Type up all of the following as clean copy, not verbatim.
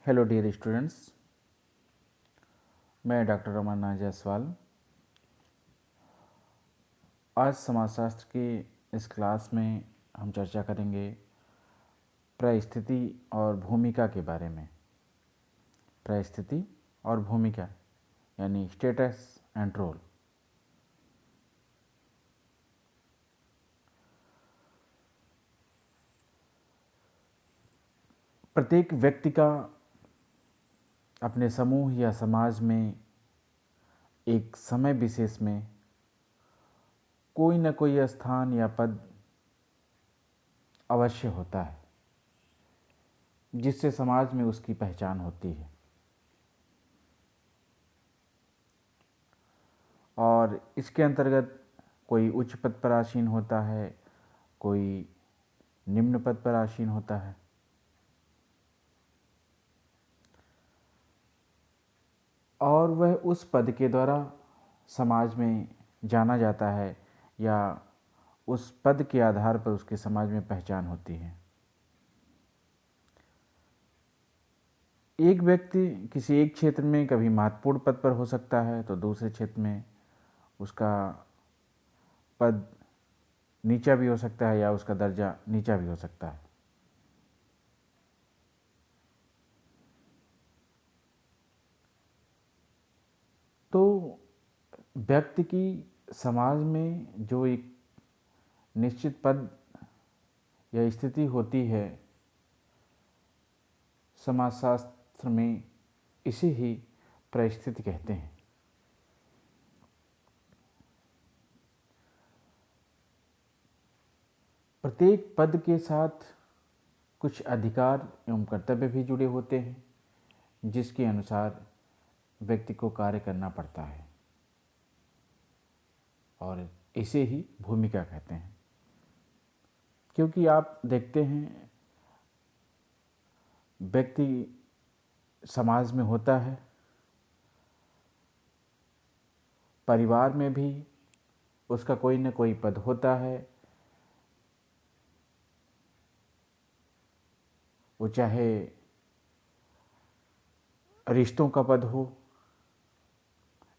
Hello dear students, मैं doctor Ramana Jaiswal. आज समाजशास्त्र की इस क्लास में हम चर्चा करेंगे परिस्थिति और भूमिका के बारे में। परिस्थिति और भूमिका यानी स्टेटस एंड रोल। प्रत्येक व्यक्ति का अपने समूह या समाज में एक समय विशेष में कोई न कोई स्थान या पद अवश्य होता है, जिससे समाज में उसकी पहचान होती है। और इसके अंतर्गत कोई उच्च पद पर आसीन होता है, कोई निम्न पद पर आसीन होता है। और वह उस पद के द्वारा समाज में जाना जाता है या उस पद के आधार पर उसके समाज में पहचान होती है। एक व्यक्ति किसी एक क्षेत्र में कभी महत्वपूर्ण पद पर हो सकता है तो दूसरे क्षेत्र में उसका पद नीचा भी हो सकता है या उसका दर्जा नीचा भी हो सकता है। तो व्यक्ति की समाज में जो एक निश्चित पद या स्थिति होती है, समाजशास्त्र में इसे ही परिस्थिति कहते हैं। प्रत्येक पद के साथ कुछ अधिकार एवं कर्तव्य भी जुड़े होते हैं, जिसके अनुसार व्यक्ति को कार्य करना पड़ता है, और इसे ही भूमिका कहते हैं। क्योंकि आप देखते हैं व्यक्ति समाज में होता है, परिवार में भी उसका कोई न कोई पद होता है, वो चाहे रिश्तों का पद हो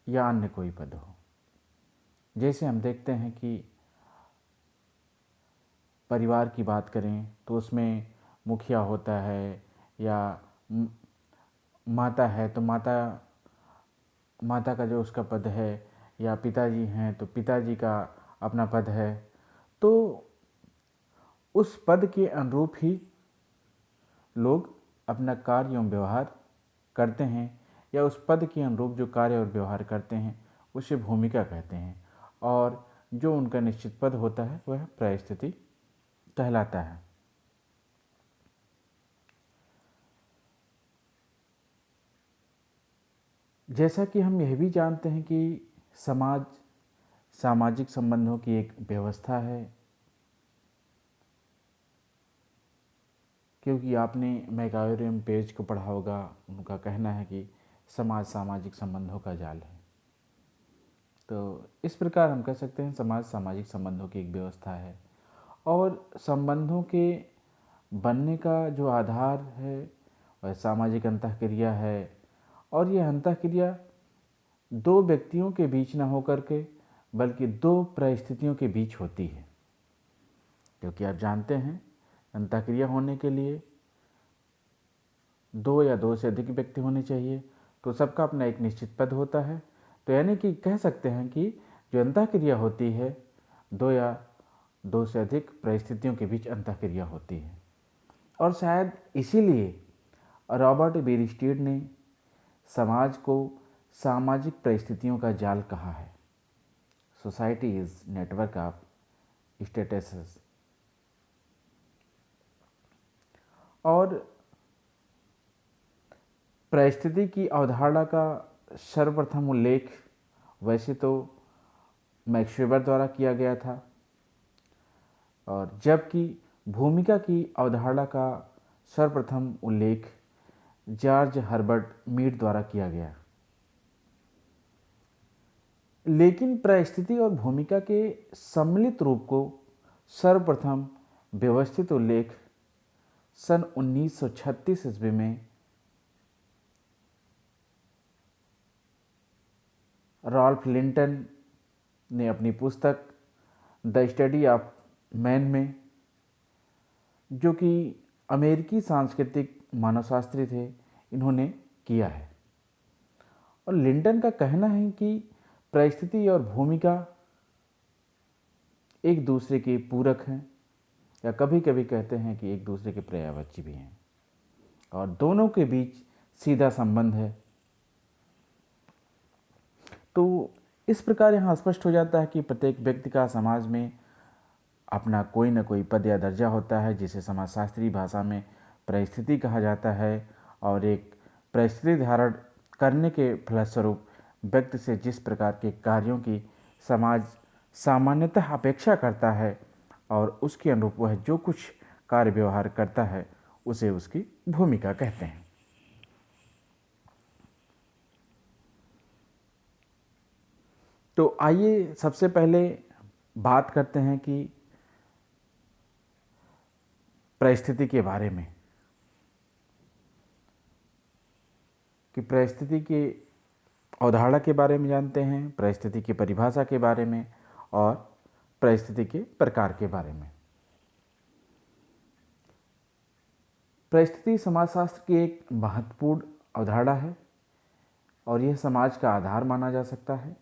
या अन्य कोई पद हो। जैसे हम देखते हैं कि परिवार की बात करें तो उसमें मुखिया होता है, या माता है तो माता का जो उसका पद है, या पिताजी हैं तो पिताजी का अपना पद है। तो उस पद के अनुरूप ही लोग अपना कार्य एवं व्यवहार करते हैं, या उस पद के अनुरूप जो कार्य और व्यवहार करते हैं उसे भूमिका कहते हैं। और जो उनका निश्चित पद होता है वह परिस्थिति कहलाता है। जैसा कि हम यह भी जानते हैं कि समाज सामाजिक संबंधों की एक व्यवस्था है, क्योंकि आपने मैकावेलियन पेज को पढ़ा होगा। उनका कहना है कि समाज सामाजिक संबंधों का जाल है। तो इस प्रकार हम कह सकते हैं समाज सामाजिक संबंधों की एक व्यवस्था है, और संबंधों के बनने का जो आधार है वह सामाजिक अंतःक्रिया है। और यह अंतःक्रिया दो व्यक्तियों के बीच न होकर के बल्कि दो परिस्थितियों के बीच होती है। क्योंकि आप जानते हैं अंतःक्रिया होने के लिए दो या दो से अधिक व्यक्ति होने चाहिए, तो सबका अपना एक निश्चित पद होता है। तो यानी कि कह सकते हैं कि जो अंतःक्रिया होती है दो या दो से अधिक परिस्थितियों के बीच अंतःक्रिया होती है। और शायद इसीलिए रॉबर्ट बेरिस्टेड ने समाज को सामाजिक परिस्थितियों का जाल कहा है। Society is network of statuses. और परिस्थिति की अवधारणा का सर्वप्रथम उल्लेख वैसे तो मैक्स वेबर द्वारा किया गया था, और जबकि भूमिका की अवधारणा का सर्वप्रथम उल्लेख जॉर्ज हर्बर्ट मीड द्वारा किया गया। लेकिन परिस्थिति और भूमिका के सम्मिलित रूप को सर्वप्रथम व्यवस्थित उल्लेख सन 1936 ईस्वी में रॉल्फ लिंटन ने अपनी पुस्तक द स्टडी ऑफ मैन में, जो कि अमेरिकी सांस्कृतिक मानवशास्त्री थे, इन्होंने किया है। और लिंटन का कहना है कि परिस्थिति और भूमिका एक दूसरे के पूरक हैं, या कभी कभी कहते हैं कि एक दूसरे के पर्यायवाची भी हैं, और दोनों के बीच सीधा संबंध है। तो इस प्रकार यहाँ स्पष्ट हो जाता है कि प्रत्येक व्यक्ति का समाज में अपना कोई न कोई पद या दर्जा होता है, जिसे समाजशास्त्री भाषा में परिस्थिति कहा जाता है। और एक परिस्थिति धारण करने के फलस्वरूप व्यक्ति से जिस प्रकार के कार्यों की समाज सामान्यतः अपेक्षा करता है, और उसके अनुरूप वह जो कुछ कार्य व्यवहार करता है, उसे उसकी भूमिका कहते हैं। तो आइए सबसे पहले बात करते हैं कि परिस्थिति के बारे में, कि परिस्थिति की अवधारणा के बारे में जानते हैं, परिस्थिति की परिभाषा के बारे में, और परिस्थिति के प्रकार के बारे में। परिस्थिति समाजशास्त्र की एक महत्वपूर्ण अवधारणा है, और यह समाज का आधार माना जा सकता है।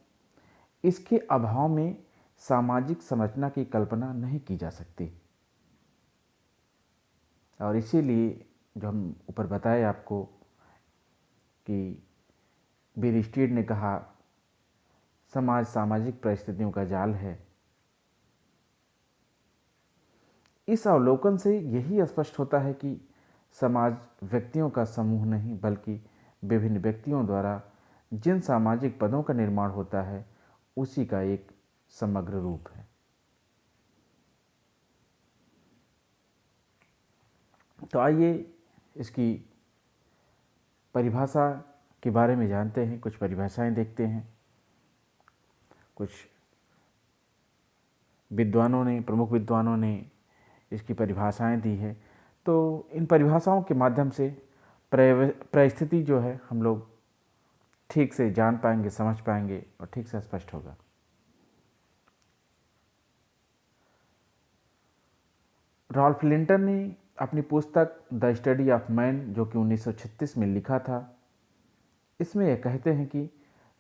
इसके अभाव में सामाजिक संरचना की कल्पना नहीं की जा सकती, और इसीलिए जो हम ऊपर बताए आपको कि बेरिस्टीड ने कहा समाज सामाजिक परिस्थितियों का जाल है, इस अवलोकन से यही स्पष्ट होता है कि समाज व्यक्तियों का समूह नहीं, बल्कि विभिन्न व्यक्तियों द्वारा जिन सामाजिक पदों का निर्माण होता है, उसी का एक समग्र रूप है। तो आइए इसकी परिभाषा के बारे में जानते हैं, कुछ परिभाषाएं देखते हैं। कुछ विद्वानों ने, प्रमुख विद्वानों ने इसकी परिभाषाएं दी है। तो इन परिभाषाओं के माध्यम से परिस्थिति जो है हम लोग ठीक से जान पाएंगे, समझ पाएंगे, और ठीक से स्पष्ट होगा। रॉल्फ लिंटन ने अपनी पुस्तक द स्टडी ऑफ मैन, जो कि 1936 में लिखा था, इसमें यह कहते हैं कि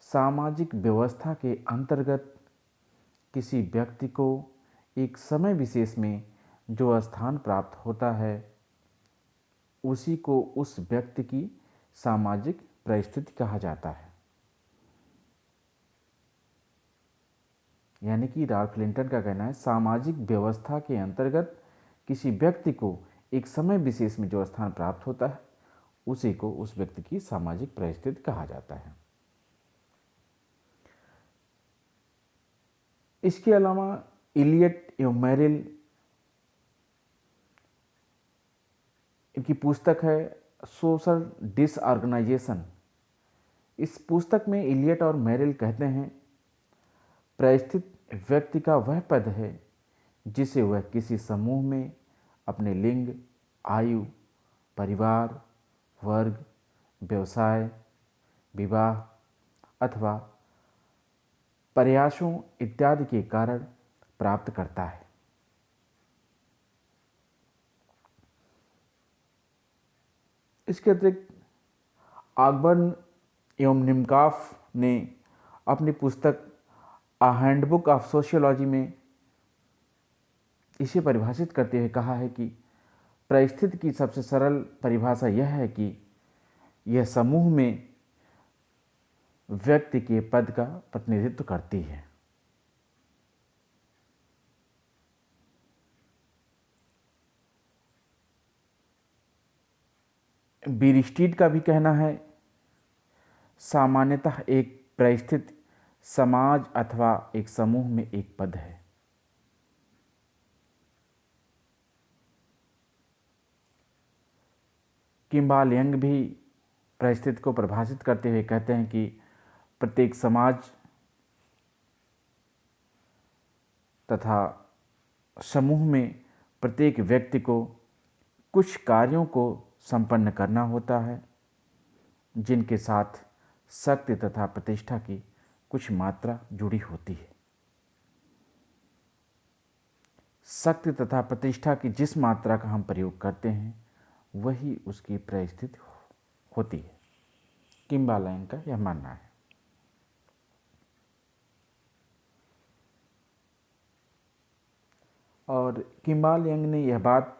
सामाजिक व्यवस्था के अंतर्गत किसी व्यक्ति को एक समय विशेष में जो स्थान प्राप्त होता है, उसी को उस व्यक्ति की सामाजिक परिस्थिति कहा जाता है। यानी कि रॉल्फ लिंटन का कहना है, सामाजिक व्यवस्था के अंतर्गत किसी व्यक्ति को एक समय विशेष में जो स्थान प्राप्त होता है, उसी को उस व्यक्ति की सामाजिक परिस्थिति कहा जाता है। इसके अलावा इलियट एवं मेरिल, इनकी पुस्तक है सोशल डिसऑर्गेनाइजेशन। इस पुस्तक में इलियट और मेरिल कहते हैं, परिस्थिति व्यक्ति का वह पद है जिसे वह किसी समूह में अपने लिंग, आयु, परिवार, वर्ग, व्यवसाय, विवाह अथवा प्रयासों इत्यादि के कारण प्राप्त करता है। इसके अतिरिक्त ऑगबर्न एवं निमकॉफ ने अपनी पुस्तक अ हैंडबुक ऑफ सोशियोलॉजी में इसे परिभाषित करते हुए कहा है कि परिस्थिति की सबसे सरल परिभाषा यह है कि यह समूह में व्यक्ति के पद का प्रतिनिधित्व करती है। बेरिस्टीड का भी कहना है, सामान्यतः एक परिस्थिति समाज अथवा एक समूह में एक पद है। किम्बाल यंग भी परिस्थिति को परिभाषित करते हुए कहते हैं कि प्रत्येक समाज तथा समूह में प्रत्येक व्यक्ति को कुछ कार्यों को संपन्न करना होता है, जिनके साथ शक्ति तथा प्रतिष्ठा की कुछ मात्रा जुड़ी होती है। शक्ति तथा प्रतिष्ठा की जिस मात्रा का हम प्रयोग करते हैं वही उसकी परिस्थिति होती है। किम्बालयन का यह मानना है। और किम्बालयन ने यह बात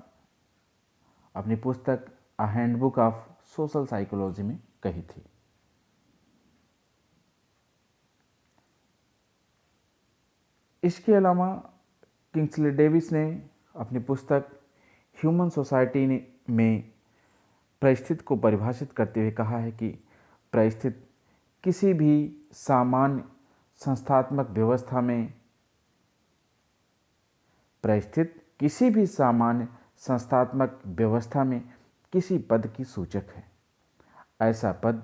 अपनी पुस्तक अ हैंडबुक ऑफ सोशल साइकोलॉजी में कही थी। इसके अलावा किंग्सले डेविस ने अपनी पुस्तक ह्यूमन सोसाइटी में परिस्थिति को परिभाषित करते हुए कहा है कि परिस्थिति किसी भी सामान्य संस्थात्मक व्यवस्था में किसी पद की सूचक है। ऐसा पद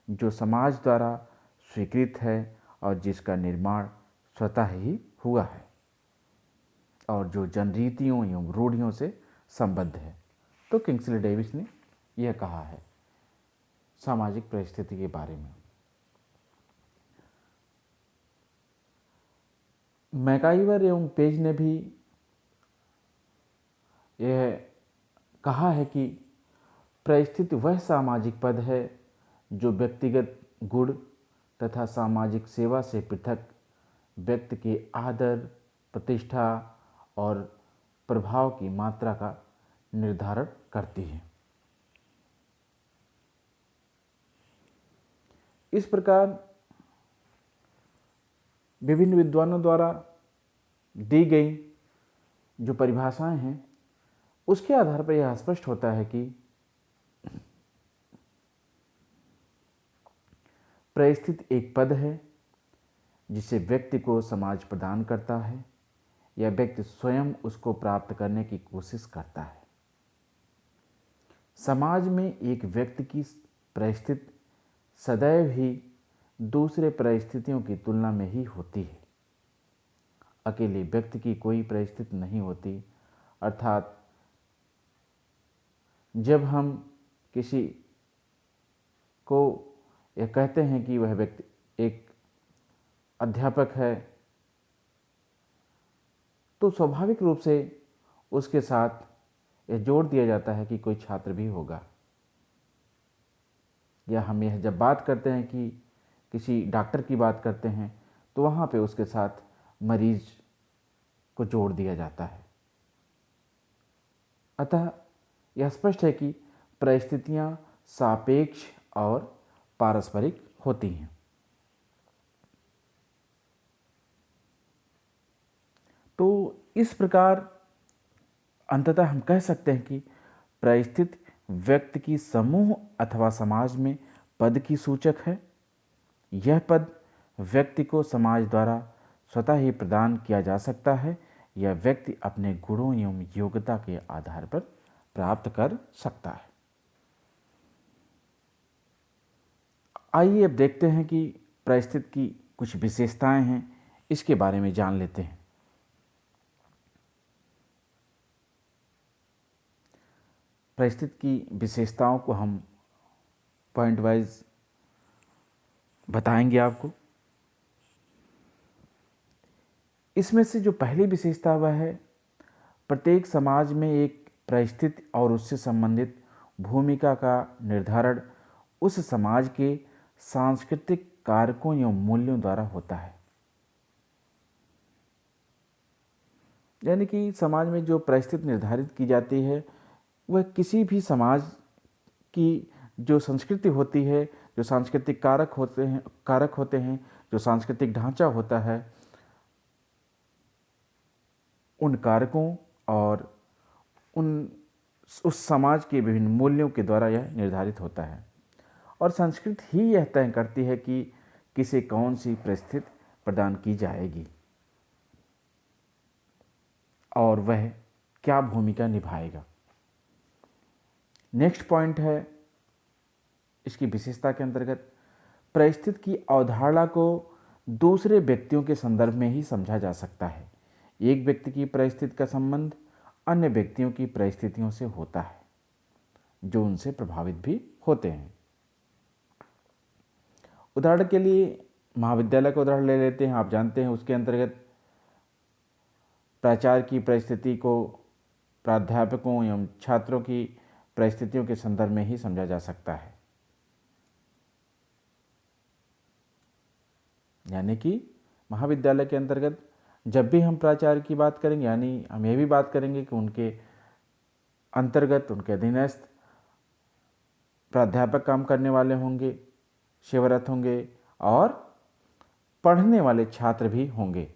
जो समाज द्वारा स्वीकृत है और जिसका निर्माण स्वतः ही हुआ है और जो जनरीतियों एवं रूढ़ियों से संबद्ध है। तो किंग्सले डेविस ने यह कहा है सामाजिक परिस्थिति के बारे में। मैकाइवर एवं पेज ने भी यह कहा है कि परिस्थिति वह सामाजिक पद है जो व्यक्तिगत गुण तथा सामाजिक सेवा से पृथक व्यक्ति के आदर, प्रतिष्ठा और प्रभाव की मात्रा का निर्धारण करती है। इस प्रकार विभिन्न विद्वानों द्वारा दी गई जो परिभाषाएं हैं उसके आधार पर यह स्पष्ट होता है कि परिस्थिति एक पद है जिसे व्यक्ति को समाज प्रदान करता है या व्यक्ति स्वयं उसको प्राप्त करने की कोशिश करता है। समाज में एक व्यक्ति की परिस्थिति सदैव ही दूसरे परिस्थितियों की तुलना में ही होती है। अकेले व्यक्ति की कोई परिस्थिति नहीं होती। अर्थात जब हम किसी को यह कहते हैं कि वह व्यक्ति एक अध्यापक है तो स्वाभाविक रूप से उसके साथ यह जोड़ दिया जाता है कि कोई छात्र भी होगा। या हम यह जब बात करते हैं कि किसी डॉक्टर की बात करते हैं तो वहाँ पे उसके साथ मरीज को जोड़ दिया जाता है। अतः यह स्पष्ट है कि परिस्थितियाँ सापेक्ष और पारस्परिक होती हैं। तो इस प्रकार अंततः हम कह सकते हैं कि परिस्थिति व्यक्ति की समूह अथवा समाज में पद की सूचक है। यह पद व्यक्ति को समाज द्वारा स्वतः ही प्रदान किया जा सकता है या व्यक्ति अपने गुणों एवं योग्यता के आधार पर प्राप्त कर सकता है। आइए अब देखते हैं कि परिस्थिति की कुछ विशेषताएं हैं, इसके बारे में जान लेते हैं। परिस्थिति की विशेषताओं को हम पॉइंट वाइज बताएंगे आपको। इसमें से जो पहली विशेषता वह है प्रत्येक समाज में एक परिस्थिति और उससे संबंधित भूमिका का निर्धारण उस समाज के सांस्कृतिक कारकों एवं मूल्यों द्वारा होता है। यानी कि समाज में जो परिस्थिति निर्धारित की जाती है वह किसी भी समाज की जो संस्कृति होती है, जो सांस्कृतिक कारक होते हैं, जो सांस्कृतिक ढांचा होता है, उन कारकों और उस समाज के विभिन्न मूल्यों के द्वारा यह निर्धारित होता है। और संस्कृति ही यह तय करती है कि किसे कौन सी परिस्थिति प्रदान की जाएगी और वह क्या भूमिका निभाएगा। नेक्स्ट पॉइंट है इसकी विशेषता के अंतर्गत परिस्थिति की अवधारणा को दूसरे व्यक्तियों के संदर्भ में ही समझा जा सकता है। एक व्यक्ति की परिस्थिति का संबंध अन्य व्यक्तियों की परिस्थितियों से होता है जो उनसे प्रभावित भी होते हैं। उदाहरण के लिए महाविद्यालय का उदाहरण ले लेते हैं। आप जानते हैं उसके अंतर्गत प्राचार्य की परिस्थिति को प्राध्यापकों एवं छात्रों की परिस्थितियों के संदर्भ में ही समझा जा सकता है। यानी कि महाविद्यालय के अंतर्गत जब भी हम प्राचार्य की बात करेंगे, यानी हम ये भी बात करेंगे कि उनके अंतर्गत उनके अधीनस्थ प्राध्यापक काम करने वाले होंगे, सेवारत होंगे और पढ़ने वाले छात्र भी होंगे,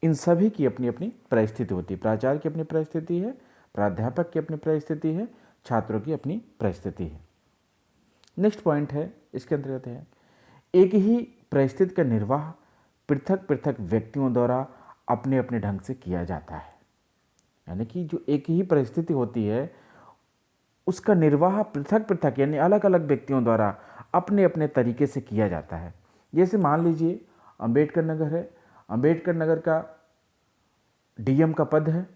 इन सभी की अपनी अपनी परिस्थिति होती है। प्राचार्य की अपनी परिस्थिति है, प्राध्यापक की अपनी परिस्थिति है, छात्रों की अपनी परिस्थिति है। नेक्स्ट पॉइंट है, इसके अंतर्गत है एक ही परिस्थिति का निर्वाह पृथक पृथक व्यक्तियों द्वारा अपने अपने ढंग से किया जाता है। यानी कि जो एक ही परिस्थिति होती है उसका निर्वाह पृथक पृथक यानी अलग अलग व्यक्तियों द्वारा अपने अपने तरीके से किया जाता है। जैसे मान लीजिए अंबेडकर नगर है, अंबेडकर नगर का डीएम का पद है।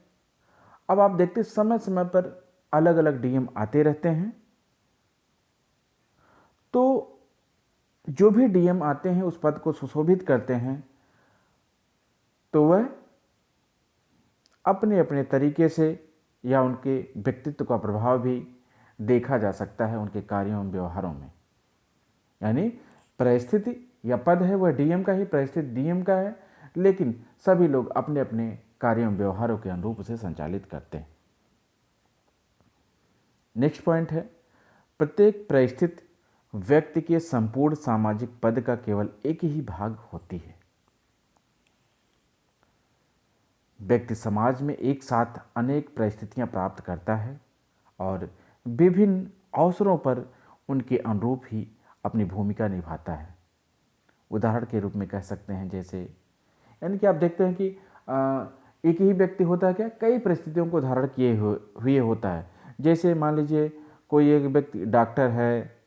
अब आप देखते समय समय पर अलग अलग डीएम आते रहते हैं, तो जो भी डीएम आते हैं उस पद को सुशोभित करते हैं, तो वह अपने अपने तरीके से या उनके व्यक्तित्व का प्रभाव भी देखा जा सकता है उनके कार्यों एवं व्यवहारों में। यानी परिस्थिति या पद है वह डीएम का ही, परिस्थिति डीएम का है, लेकिन सभी लोग अपने अपने कार्यों एवं व्यवहारों के अनुरूप उसे संचालित करते हैं। नेक्स्ट पॉइंट है प्रत्येक परिस्थिति व्यक्ति के संपूर्ण सामाजिक पद का केवल एक ही भाग होती है। व्यक्ति समाज में एक साथ अनेक परिस्थितियां प्राप्त करता है और विभिन्न अवसरों पर उनके अनुरूप ही अपनी भूमिका निभाता है। उदाहरण के रूप में कह सकते हैं, जैसे यानी कि आप देखते हैं कि एक ही व्यक्ति होता है क्या, कई परिस्थितियों को धारण किए हुए होता है। जैसे मान लीजिए कोई एक व्यक्ति डॉक्टर है,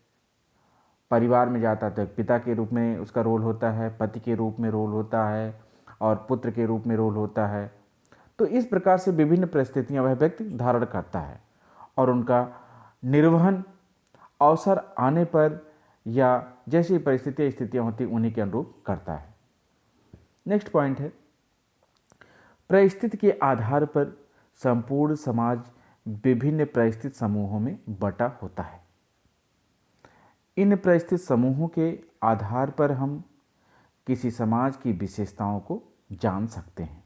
परिवार में जाता है तो एक पिता के रूप में उसका रोल होता है, पति के रूप में रोल होता है और पुत्र के रूप में रोल होता है। तो इस प्रकार से विभिन्न परिस्थितियां वह व्यक्ति धारण करता है और उनका निर्वहन अवसर आने पर या जैसी स्थितियां होती उन्हीं के अनुरूप करता है। नेक्स्ट पॉइंट है परिस्थिति के आधार पर संपूर्ण समाज विभिन्न परिस्थिति समूहों में बटा होता है। इन परिस्थिति समूहों के आधार पर हम किसी समाज की विशेषताओं को जान सकते हैं।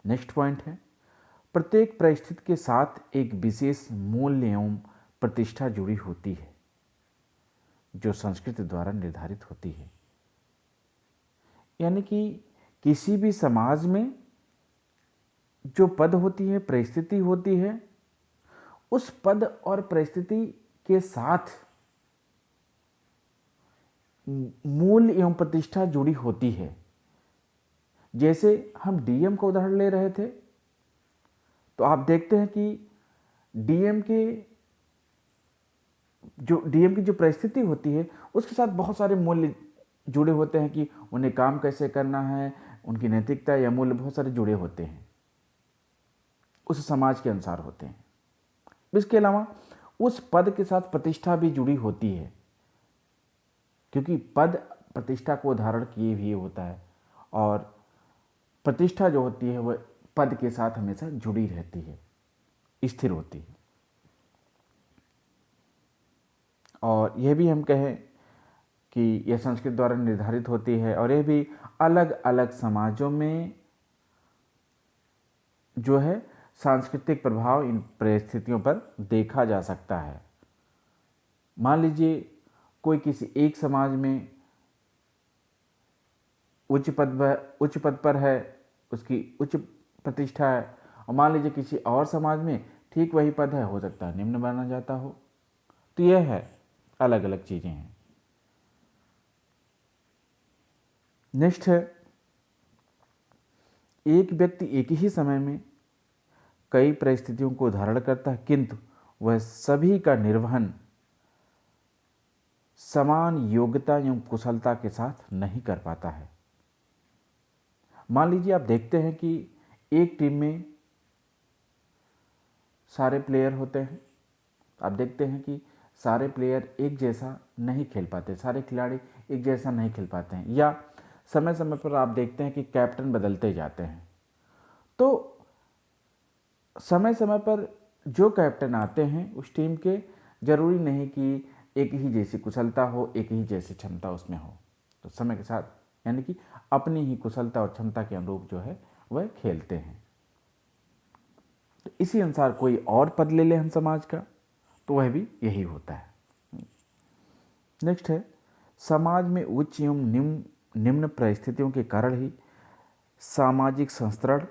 नेक्स्ट पॉइंट है प्रत्येक परिस्थिति के साथ एक विशेष मूल्य एवं प्रतिष्ठा जुड़ी होती है जो संस्कृति द्वारा निर्धारित होती है। यानी कि किसी भी समाज में जो पद होती है, परिस्थिति होती है, उस पद और परिस्थिति के साथ मूल्य एवं प्रतिष्ठा जुड़ी होती है। जैसे हम डीएम का उदाहरण ले रहे थे, तो आप देखते हैं कि डीएम की जो परिस्थिति होती है उसके साथ बहुत सारे मूल्य जुड़े होते हैं कि उन्हें काम कैसे करना है, उनकी नैतिकता या मूल्य बहुत सारे जुड़े होते हैं, उस समाज के अनुसार होते हैं। इसके अलावा उस पद के साथ प्रतिष्ठा भी जुड़ी होती है, क्योंकि पद प्रतिष्ठा को धारण किए हुए होता है और प्रतिष्ठा जो होती है वह पद के साथ हमेशा जुड़ी रहती है, स्थिर होती है। और यह भी हम कहें कि यह संस्कृति द्वारा निर्धारित होती है और यह भी अलग अलग समाजों में जो है सांस्कृतिक प्रभाव इन परिस्थितियों पर देखा जा सकता है। मान लीजिए कोई किसी एक समाज में उच्च पद पर है, उसकी उच्च प्रतिष्ठा है, और मान लीजिए किसी और समाज में ठीक वही पद है, हो सकता है निम्न माना जाता हो। तो यह है, अलग अलग चीज़ें हैं। नेक्स्ट है एक व्यक्ति एक ही समय में कई परिस्थितियों को धारण करता है, किंतु वह सभी का निर्वहन समान योग्यता एवं कुशलता के साथ नहीं कर पाता है। मान लीजिए आप देखते हैं कि एक टीम में सारे प्लेयर होते हैं, आप देखते हैं कि सारे प्लेयर एक जैसा नहीं खेल पाते, सारे खिलाड़ी एक जैसा नहीं खेल पाते हैं, या समय समय पर आप देखते हैं कि कैप्टन बदलते जाते हैं। तो समय समय पर जो कैप्टन आते हैं उस टीम के, जरूरी नहीं कि एक ही जैसी कुशलता हो, एक ही जैसी क्षमता उसमें हो। तो समय के साथ यानी कि अपनी ही कुशलता और क्षमता के अनुरूप जो है वह खेलते हैं। तो इसी अनुसार कोई और पद ले ले हम समाज का, तो वह भी यही होता है। नेक्स्ट है, समाज में उच्च एवं निम्न परिस्थितियों के कारण ही सामाजिक संस्तरण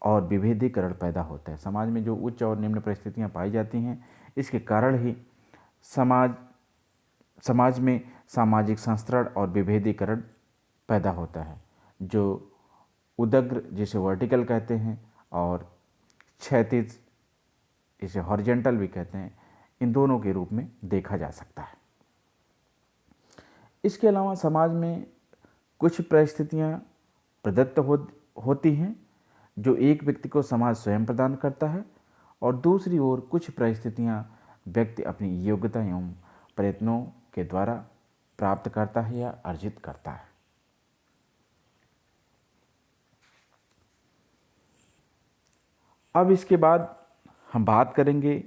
और विभेदीकरण पैदा होता है। समाज में जो उच्च और निम्न परिस्थितियां पाई जाती हैं, इसके कारण ही समाज में सामाजिक संस्तरण और विभेदीकरण पैदा होता है, जो उदग्र जिसे वर्टिकल कहते हैं और क्षैतिज इसे हॉरिजेंटल भी कहते हैं, इन दोनों के रूप में देखा जा सकता है। इसके अलावा समाज में कुछ परिस्थितियां प्रदत्त होती हैं जो एक व्यक्ति को समाज स्वयं प्रदान करता है, और दूसरी ओर कुछ परिस्थितियां व्यक्ति अपनी योग्यता एवं प्रयत्नों के द्वारा प्राप्त करता है या अर्जित करता है। अब इसके बाद हम बात करेंगे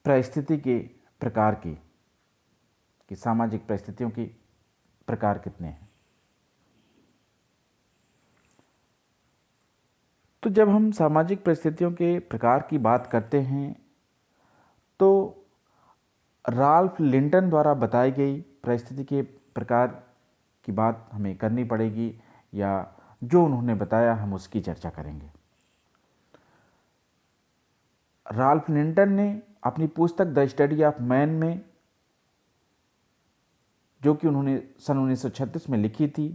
परिस्थिति के प्रकार की, कि सामाजिक परिस्थितियों की प्रकार कितने हैं। तो जब हम सामाजिक परिस्थितियों के प्रकार की बात करते हैं तो राल्फ लिंटन द्वारा बताई गई परिस्थिति के प्रकार की बात हमें करनी पड़ेगी, या जो उन्होंने बताया हम उसकी चर्चा करेंगे। राल्फ लिंटन ने अपनी पुस्तक द स्टडी ऑफ मैन में, जो कि उन्होंने सन 1936 में लिखी थी,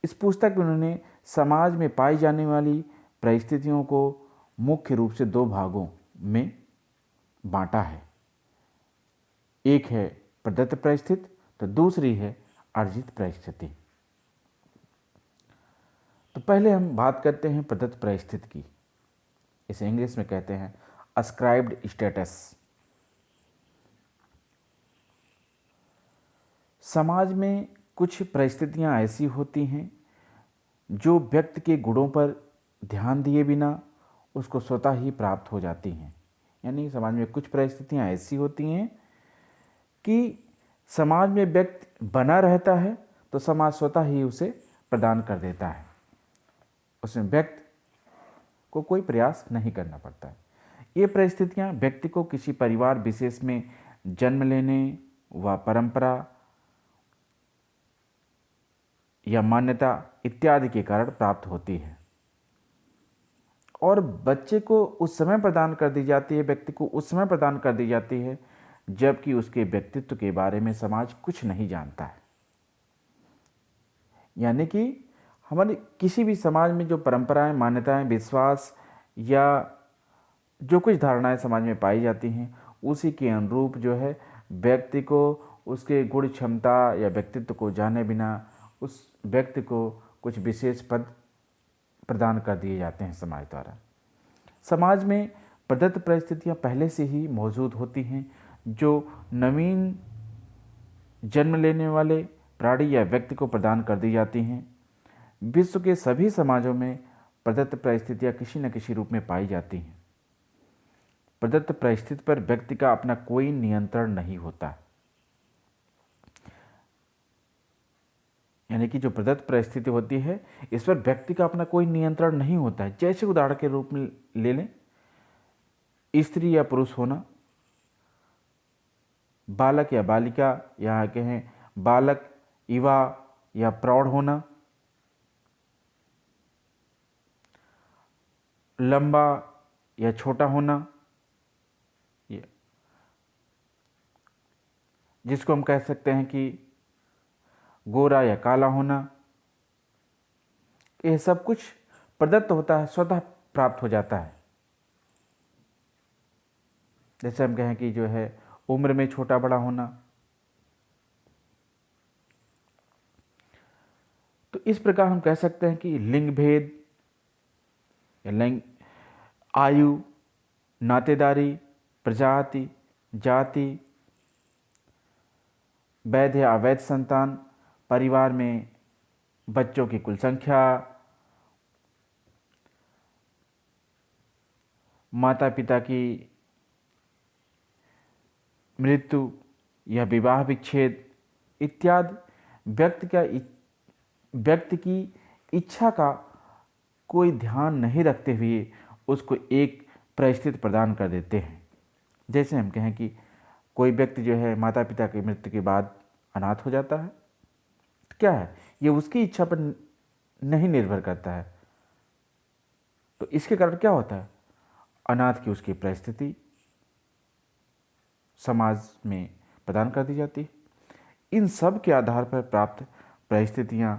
इस पुस्तक में उन्होंने समाज में पाई जाने वाली परिस्थितियों को मुख्य रूप से दो भागों में बांटा है। एक है प्रदत्त परिस्थिति, तो दूसरी है अर्जित परिस्थिति। तो पहले हम बात करते हैं प्रदत्त परिस्थिति की। इसे इंग्लिश में कहते हैं अस्क्राइब्ड स्टेटस। समाज में कुछ परिस्थितियां ऐसी होती हैं जो व्यक्ति के गुणों पर ध्यान दिए बिना उसको स्वतः ही प्राप्त हो जाती हैं। यानी समाज में कुछ परिस्थितियां ऐसी होती हैं कि समाज में व्यक्ति बना रहता है तो समाज स्वतः ही उसे प्रदान कर देता है, उसमें व्यक्ति को कोई प्रयास नहीं करना पड़ता है। ये परिस्थितियां व्यक्ति को किसी परिवार विशेष में जन्म लेने व परंपरा या मान्यता इत्यादि के कारण प्राप्त होती है, और बच्चे को उस समय प्रदान कर दी जाती है, व्यक्ति को उस समय प्रदान कर दी जाती है जबकि उसके व्यक्तित्व के बारे में समाज कुछ नहीं जानता है। यानी कि हमारे किसी भी समाज में जो परंपराएं, मान्यताएं, विश्वास या जो कुछ धारणाएं समाज में पाई जाती हैं, उसी के अनुरूप जो है व्यक्ति को उसके गुण, क्षमता या व्यक्तित्व को जाने बिना उस व्यक्ति को कुछ विशेष पद प्रदान कर दिए जाते हैं समाज द्वारा। समाज में प्रदत्त परिस्थितियां पहले से ही मौजूद होती हैं जो नवीन जन्म लेने वाले प्राणी या व्यक्ति को प्रदान कर दी जाती हैं। विश्व के सभी समाजों में प्रदत्त परिस्थितियां किसी न किसी रूप में पाई जाती हैं। प्रदत्त परिस्थिति पर व्यक्ति का अपना कोई नियंत्रण नहीं होता। यानी कि जो प्रदत्त परिस्थिति होती है, इस पर व्यक्ति का अपना कोई नियंत्रण नहीं होता है। जैसे उदाहरण के रूप में ले लें, स्त्री या पुरुष होना, बालक या बालिका, या कहें बालक, युवा या प्रौढ़ होना, लंबा या छोटा होना, जिसको हम कह सकते हैं कि गोरा या काला होना, यह सब कुछ प्रदत्त होता है, स्वतः प्राप्त हो जाता है। जैसे हम कहें कि जो है उम्र में छोटा बड़ा होना। तो इस प्रकार हम कह सकते हैं कि लिंग भेद या आयु, नातेदारी, प्रजाति, जाति, वैध या अवैध संतान, परिवार में बच्चों की कुल संख्या, माता पिता की मृत्यु या विवाह विच्छेद इत्यादि व्यक्ति की इच्छा का कोई ध्यान नहीं रखते हुए उसको एक परिस्थिति प्रदान कर देते हैं। जैसे हम कहें कि कोई व्यक्ति जो है माता पिता की मृत्यु के बाद अनाथ हो जाता है, तो क्या है, ये उसकी इच्छा पर नहीं निर्भर करता है। तो इसके कारण क्या होता है, अनाथ की उसकी परिस्थिति समाज में प्रदान कर दी जाती है। इन सब के आधार पर प्राप्त परिस्थितियां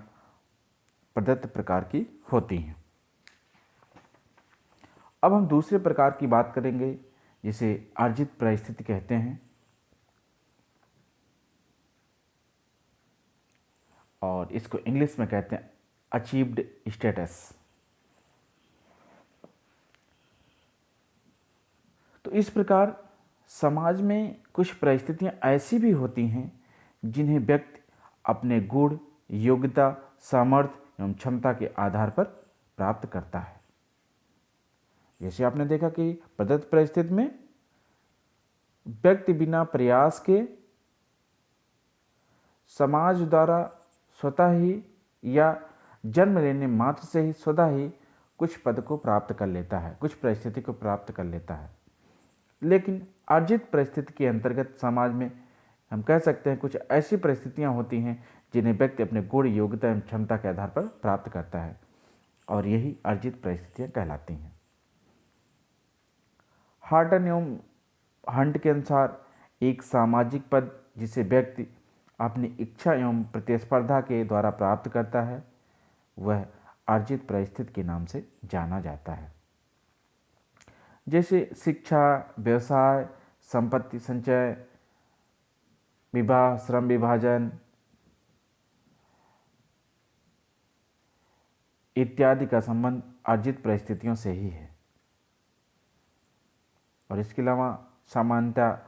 प्रदत्त प्रकार की होती हैं। अब हम दूसरे प्रकार की बात करेंगे जिसे अर्जित परिस्थिति कहते हैं, और इसको इंग्लिश में कहते हैं अचीव्ड स्टेटस। तो इस प्रकार समाज में कुछ परिस्थितियां ऐसी भी होती हैं जिन्हें व्यक्ति अपने गुण, योग्यता, सामर्थ्य एवं क्षमता के आधार पर प्राप्त करता है। जैसे आपने देखा कि प्रदत्त परिस्थिति में व्यक्ति बिना प्रयास के समाज द्वारा स्वतः ही या जन्म लेने मात्र से ही स्वतः ही कुछ पद को प्राप्त कर लेता है, कुछ परिस्थिति को प्राप्त कर लेता है। लेकिन अर्जित परिस्थिति के अंतर्गत समाज में हम कह सकते हैं कुछ ऐसी परिस्थितियां होती हैं जिन्हें व्यक्ति अपने गुण, योग्यता एवं क्षमता के आधार पर प्राप्त करता है, और यही अर्जित परिस्थितियां कहलाती हैं। हार्टन एवं हंट के अनुसार एक सामाजिक पद जिसे व्यक्ति अपनी इच्छा एवं प्रतिस्पर्धा के द्वारा प्राप्त करता है, वह अर्जित परिस्थिति के नाम से जाना जाता है। जैसे शिक्षा, व्यवसाय, संपत्ति संचय, विवाह, श्रम विभाजन इत्यादि का संबंध अर्जित परिस्थितियों से ही है। और इसके अलावा सामान्यतः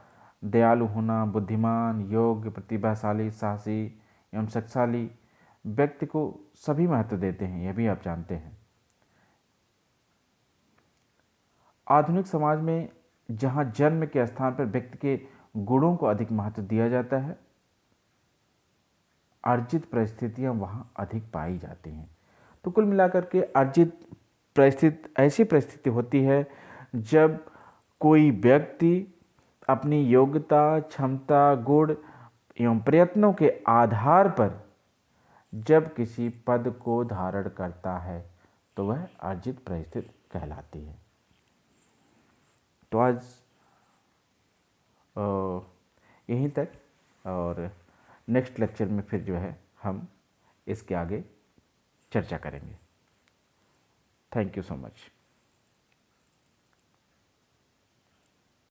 दयालु होना, बुद्धिमान, योग्य, प्रतिभाशाली, साहसी एवं शक्तिशाली व्यक्ति को सभी महत्व देते हैं, यह भी आप जानते हैं। आधुनिक समाज में जहां जन्म के स्थान पर व्यक्ति के गुणों को अधिक महत्व दिया जाता है, अर्जित परिस्थितियां वहां अधिक पाई जाती हैं। तो कुल मिलाकर के अर्जित परिस्थिति ऐसी परिस्थिति होती है जब कोई व्यक्ति अपनी योग्यता, क्षमता, गुण एवं प्रयत्नों के आधार पर जब किसी पद को धारण करता है तो वह अर्जित परिस्थिति कहलाती है। तो आज यहीं तक, और नेक्स्ट लेक्चर में फिर जो है हम इसके आगे चर्चा करेंगे। Thank you so much.